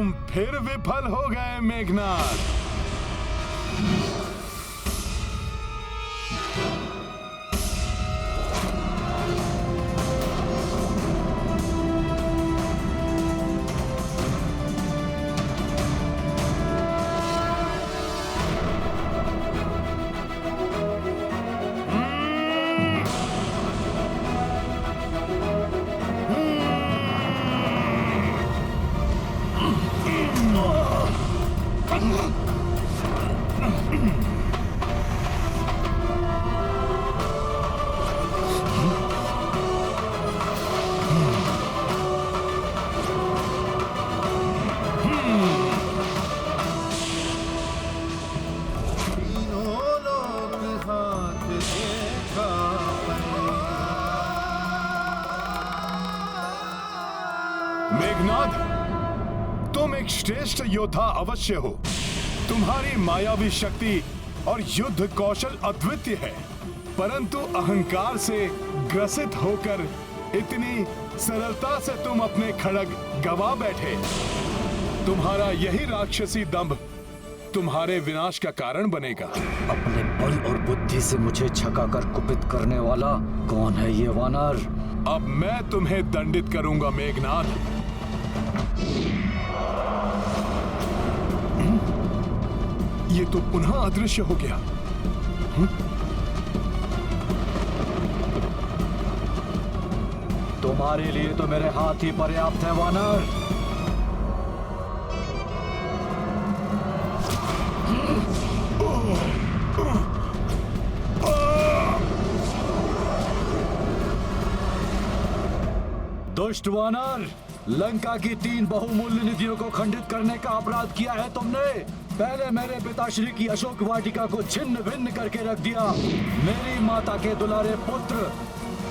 तुम फिर विफल हो गए मेघनाद। मेघनाद, तुम एक श्रेष्ठ योद्धा अवश्य हो। तुम्हारी मायावी शक्ति और युद्ध कौशल अद्वितीय है, परंतु अहंकार से ग्रसित होकर इतनी सरलता से तुम अपने खड्ग गवा बैठे। तुम्हारा यही राक्षसी दंभ तुम्हारे विनाश का कारण बनेगा। अपने बल और बुद्धि से मुझे छकाकर कुपित करने वाला कौन है ये वानर? अब मैं तुम्हें दंडित करूंगा मेघनाद। ये तो पुनः अदृश्य हो गया। तुम्हारे लिए तो मेरे हाथ ही पर्याप्त है वानर। दुष्ट वानर, लंका की 3 बहुमूल्य निधियों को खंडित करने का अपराध किया है तुमने। पहले मेरे पिताश्री की अशोक वाटिका को छिन्न भिन्न करके रख दिया। मेरी माता के दुलारे पुत्र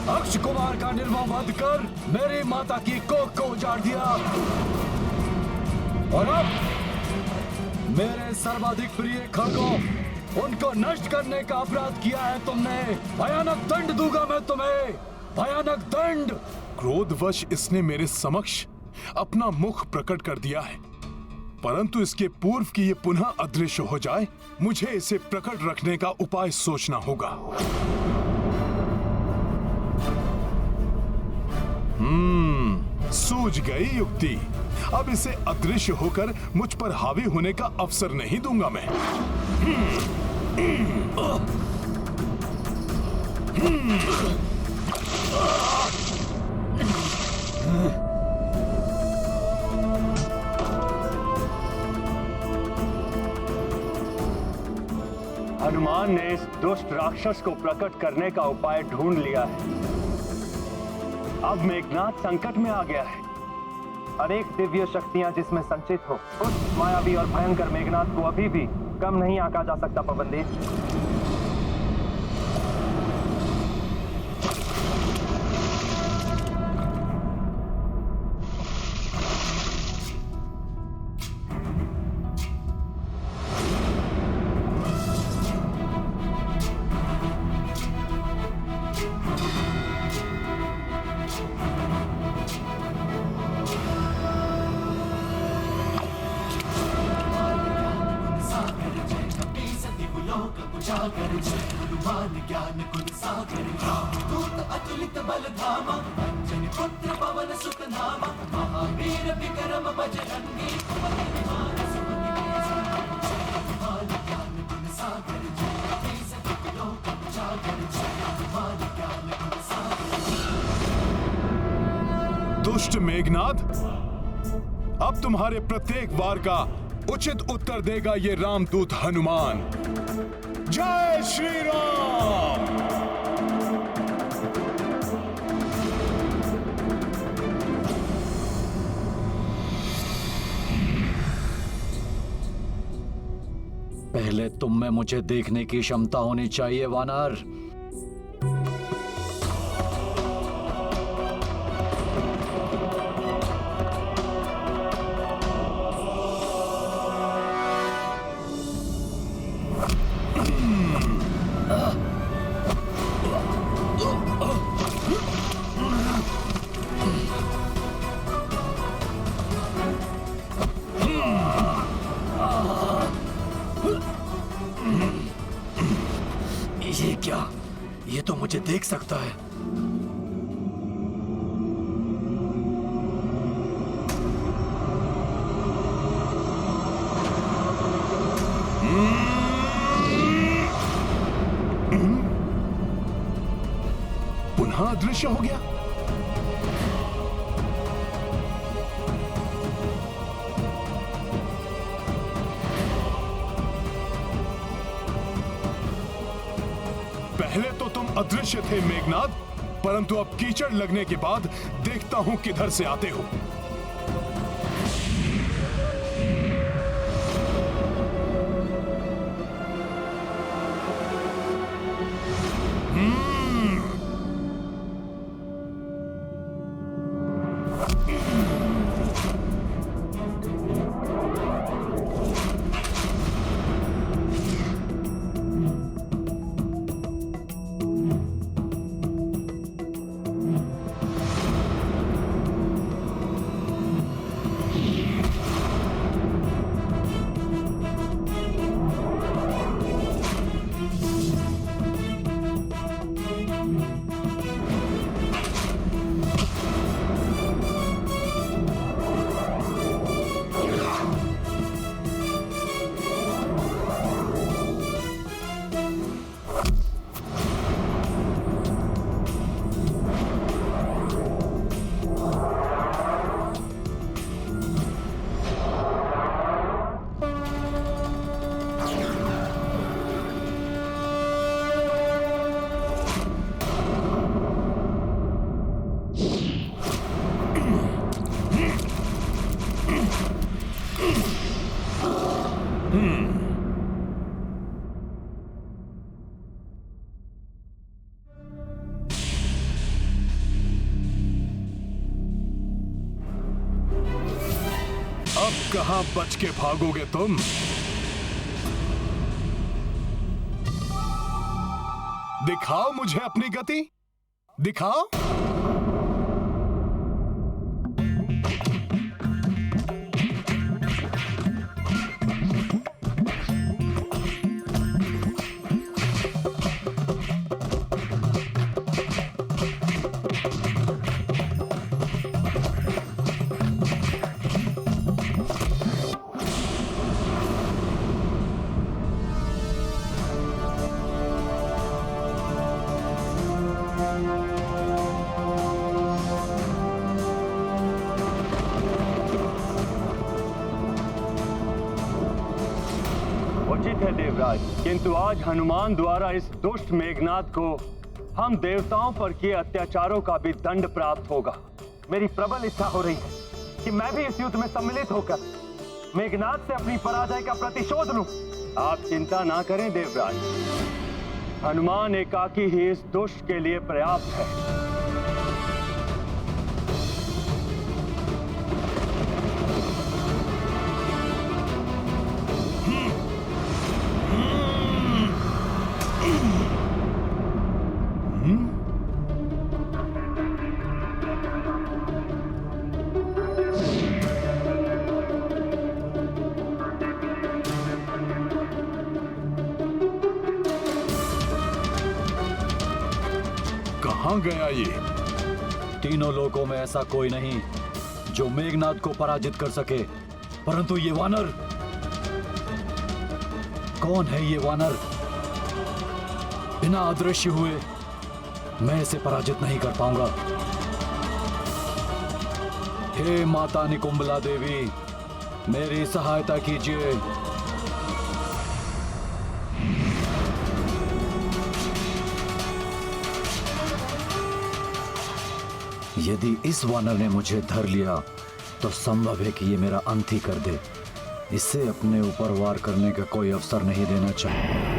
अक्ष कुमार का निर्मम वध कर मेरी माता की कोख को उजाड़ दिया। और अब मेरे सर्वाधिक प्रिय खड़गों, उनको नष्ट करने का अपराध किया है तुमने। भयानक दंड दूंगा मैं तुम्हें, भयानक दंड। क्रोधवश इसने मेरे समक्ष अपना मुख प्रकट कर दिया है, परंतु इसके पूर्व कि ये पुनः अदृश्य हो जाए, मुझे इसे प्रकट रखने का उपाय सोचना होगा। सूझ गई युक्ति। अब इसे अदृश्य होकर मुझ पर हावी होने का अवसर नहीं दूंगा मैं। हनुमान ने इस दुष्ट राक्षस को प्रकट करने का उपाय ढूंढ लिया है। अब मेघनाद संकट में आ गया है। अनेक दिव्य शक्तियां जिसमें संचित हो, उस मायावी और भयंकर मेघनाद को अभी भी कम नहीं आंका जा सकता पवनदेव। दुष्ट मेघनाद, अब तुम्हारे प्रत्येक वार का उचित उत्तर देगा ये रामदूत हनुमान। जय श्री राम। पहले तुम में मुझे देखने की क्षमता होनी चाहिए वानर। क्या? ये तो मुझे देख सकता है। पुनः अदृश्य हो गया। पहले तो तुम अदृश्य थे मेघनाद, परंतु अब कीचड़ लगने के बाद देखता हूं किधर से आते हो। अब कहां बच के भागोगे तुम? दिखाओ मुझे अपनी गति, दिखाओ। उचित है देवराज, किंतु आज हनुमान द्वारा इस दुष्ट मेघनाद को हम देवताओं पर किए अत्याचारों का भी दंड प्राप्त होगा। मेरी प्रबल इच्छा हो रही है कि मैं भी इस युद्ध में सम्मिलित होकर मेघनाद से अपनी पराजय का प्रतिशोध लूं। आप चिंता ना करें देवराज, हनुमान एकाकी ही इस दुष्ट के लिए पर्याप्त है। कहां गया ये? तीनों लोकों में ऐसा कोई नहीं जो मेघनाद को पराजित कर सके, परंतु ये वानर, कौन है ये वानर? बिना अदृश्य हुए मैं इसे पराजित नहीं कर पाऊंगा। हे माता निकुंबला देवी, मेरी सहायता कीजिए। यदि इस वानर ने मुझे धर लिया तो संभव है कि ये मेरा अंत ही कर दे। इसे अपने ऊपर वार करने का कोई अवसर नहीं देना चाहिए।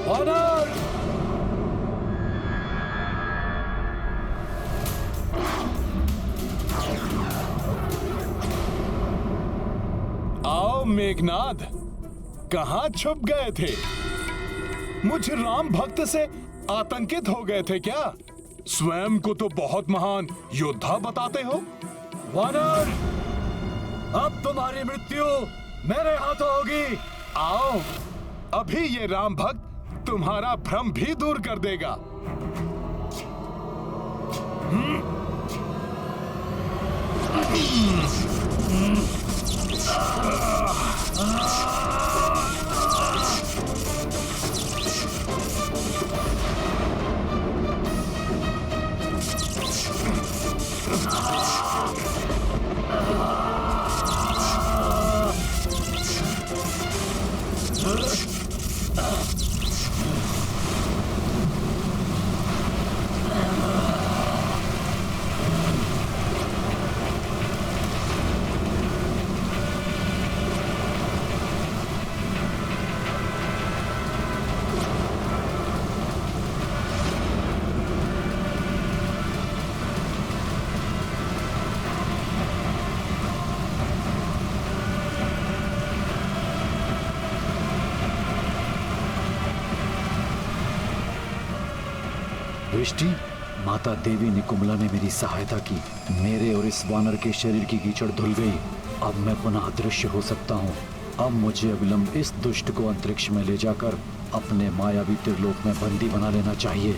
वानर! आओ मेघनाद, कहां छुप गए थे? मुझ राम भक्त से आतंकित हो गए थे क्या? स्वयं को तो बहुत महान योद्धा बताते हो। वानर! अब तुम्हारी मृत्यु मेरे हाथों होगी। आओ, अभी ये राम भक्त तुम्हारा भ्रम भी दूर कर देगा। दृष्टि, माता देवी निकुम्बला ने मेरी सहायता की। मेरे और इस वानर के शरीर की कीचड़ धुल गई। अब मैं पुनः अदृश्य हो सकता हूँ। अब मुझे अविलंब इस दुष्ट को अंतरिक्ष में ले जाकर अपने मायावी त्रिलोक में बंदी बना लेना चाहिए।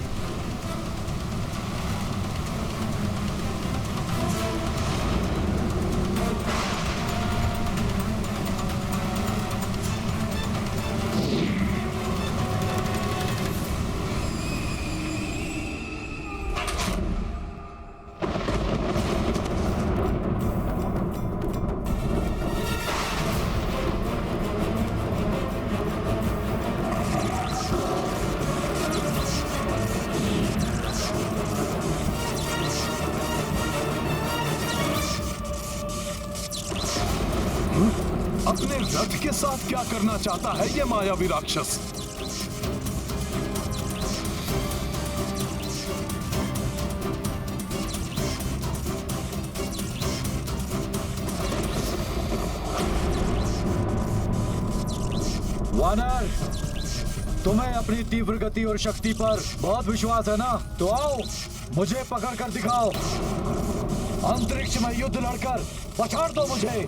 अपने रथ के साथ क्या करना चाहता है ये मायावी राक्षस? वानर, तुम्हें अपनी तीव्र गति और शक्ति पर बहुत विश्वास है ना? तो आओ, मुझे पकड़ कर दिखाओ। अंतरिक्ष में युद्ध लड़कर पछाड़ दो मुझे।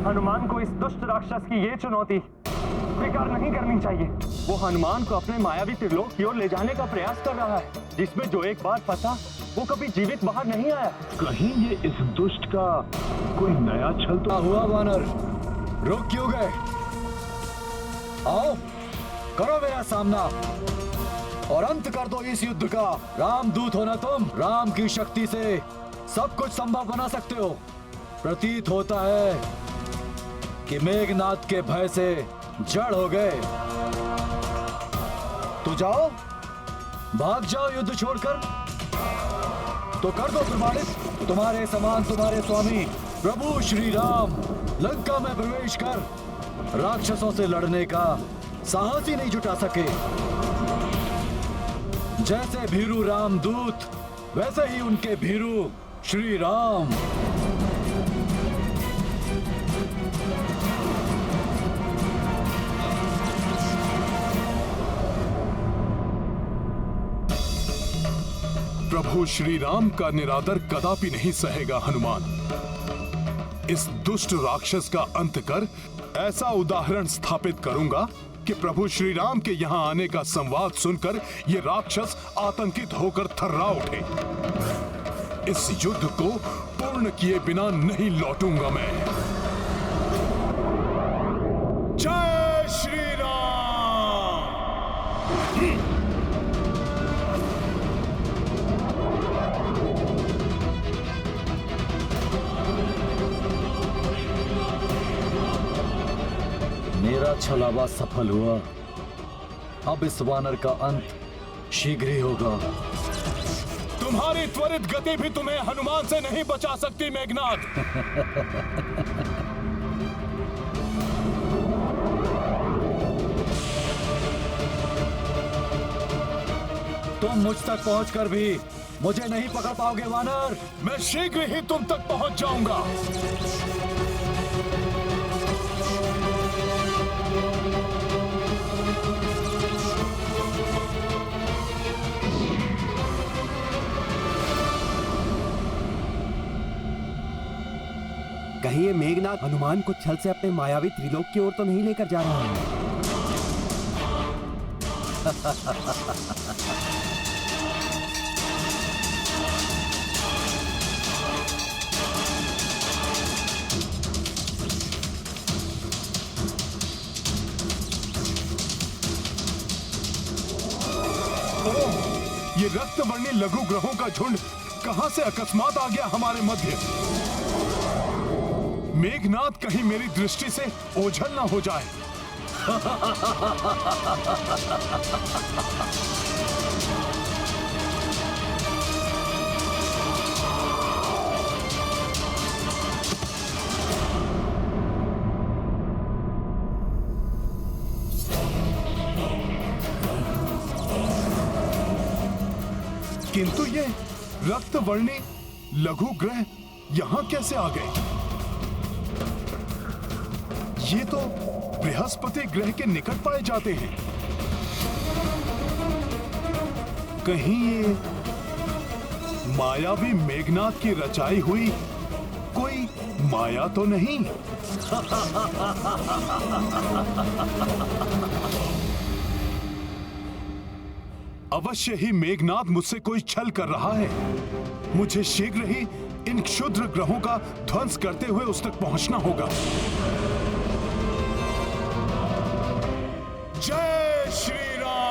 हनुमान को इस दुष्ट राक्षस की ये चुनौती स्वीकार नहीं करनी चाहिए। वो हनुमान को अपने मायावी त्रिलोक की ओर ले जाने का प्रयास कर रहा है, जिसमें जो एक बार फंसा वो कभी जीवित बाहर नहीं आया। कहीं ये इस दुष्ट का कोई नया छल तो हुआ? वानर, रुक क्यों गए? आओ, करो मेरा सामना और अंत कर दो इस युद्ध का। रामदूत हो ना तुम? राम की शक्ति से सब कुछ संभव बना सकते हो। प्रतीत होता है कि मेघनाद के भय से जड़ हो गए। तो जाओ, भाग जाओ युद्ध छोड़कर। तो कर दो प्रमाणित, तुम्हारे समान तुम्हारे स्वामी प्रभु श्री राम लंका में प्रवेश कर राक्षसों से लड़ने का साहस ही नहीं जुटा सके। जैसे भीरू रामदूत, वैसे ही उनके भीरू श्री राम। प्रभु श्री राम का निरादर कदापि नहीं सहेगा हनुमान। इस दुष्ट राक्षस का अंत कर ऐसा उदाहरण स्थापित करूंगा कि प्रभु श्री राम के यहाँ आने का संवाद सुनकर ये राक्षस आतंकित होकर थर्रा उठे। इस युद्ध को पूर्ण किए बिना नहीं लौटूंगा मैं। जय श्री राम। मेरा छलावा सफल हुआ। अब इस वानर का अंत शीघ्र ही होगा। तुम्हारी त्वरित गति भी तुम्हें हनुमान से नहीं बचा सकती मेघनाद। तुम मुझ तक पहुंचकर भी मुझे नहीं पकड़ पाओगे वानर। मैं शीघ्र ही तुम तक पहुंच जाऊंगा। कहीं ये मेघनाथ हनुमान को छल से अपने मायावी त्रिलोक की ओर तो नहीं लेकर जा रहा है? ये रक्तवर्णी लघु ग्रहों का झुंड कहां से अकस्मात आ गया हमारे मध्य? मेघनाथ कहीं मेरी दृष्टि से ओझल ना हो जाए। किंतु ये रक्तवर्णी लघु ग्रह यहां कैसे आ गए? ये तो बृहस्पति ग्रह के निकट पाए जाते हैं। कहीं ये मायावी मेघनाथ की रचाई हुई कोई माया तो नहीं? अवश्य ही मेघनाथ मुझसे कोई छल कर रहा है। मुझे शीघ्र ही इन क्षुद्र ग्रहों का ध्वंस करते हुए उस तक पहुंचना होगा। जय श्री राम।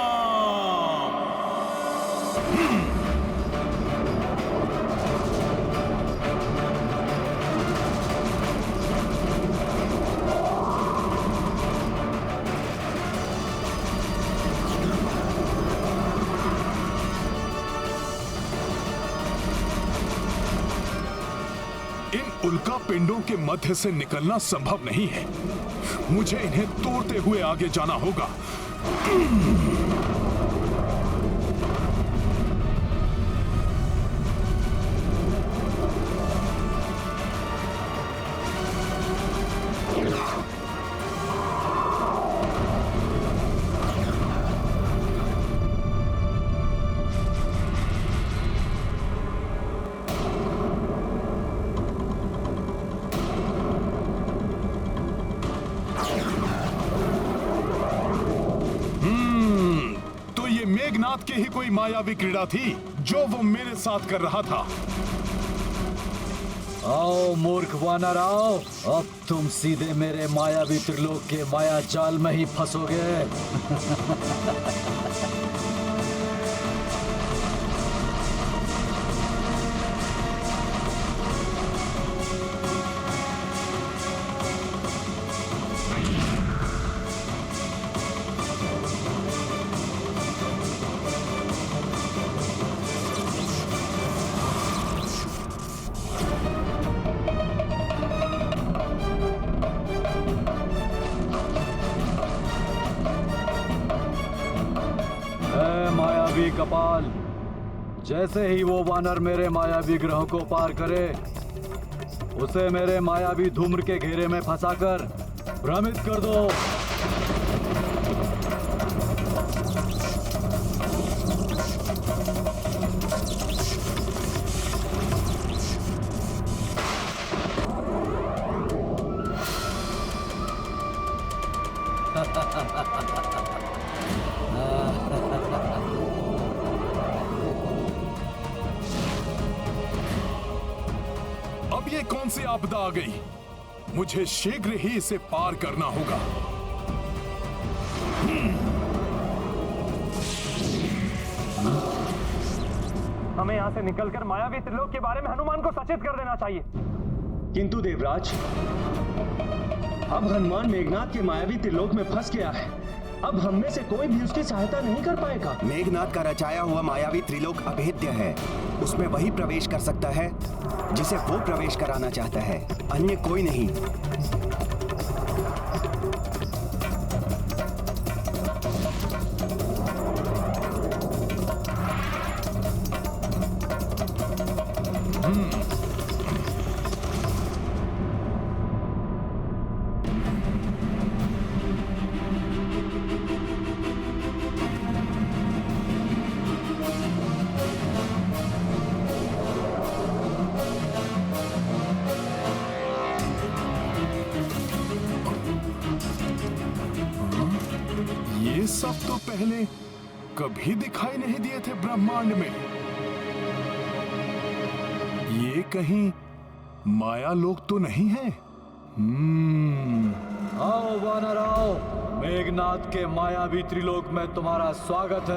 इन उल्का पिंडों के मध्य से निकलना संभव नहीं है। मुझे इन्हें तोड़ते हुए आगे जाना होगा। मेघनाथ की ही कोई मायावी क्रीड़ा थी जो वो मेरे साथ कर रहा था। आओ मूर्ख वानर आओ, अब तुम सीधे मेरे मायावी त्रिलोक के माया जाल में ही फंसोगे। मायावी कपाल, जैसे ही वो वानर मेरे मायावी ग्रहों को पार करे, उसे मेरे मायावी धूम्र के घेरे में फंसाकर भ्रमित कर दो। अब ये कौन सी आपदा आ गई? मुझे शीघ्र ही इसे पार करना होगा। हमें यहाँ से निकलकर मायावी त्रिलोक के बारे में हनुमान को सचेत कर देना चाहिए। किंतु देवराज, अब हनुमान मेघनाथ के मायावी त्रिलोक में फंस गया है। अब हम में से कोई भी उसकी सहायता नहीं कर पाएगा। मेघनाथ का रचाया हुआ मायावी त्रिलोक अभेद्य है। उसमें वही प्रवेश कर सकता है जिसे वो प्रवेश कराना चाहता है, अन्य कोई नहीं। ये सब तो पहले कभी दिखाई नहीं दिए थे ब्रह्मांड में। ये कहीं माया लोक तो नहीं है? आओ वानर आओ, मेघनाथ के मायावी त्रिलोक में तुम्हारा स्वागत है।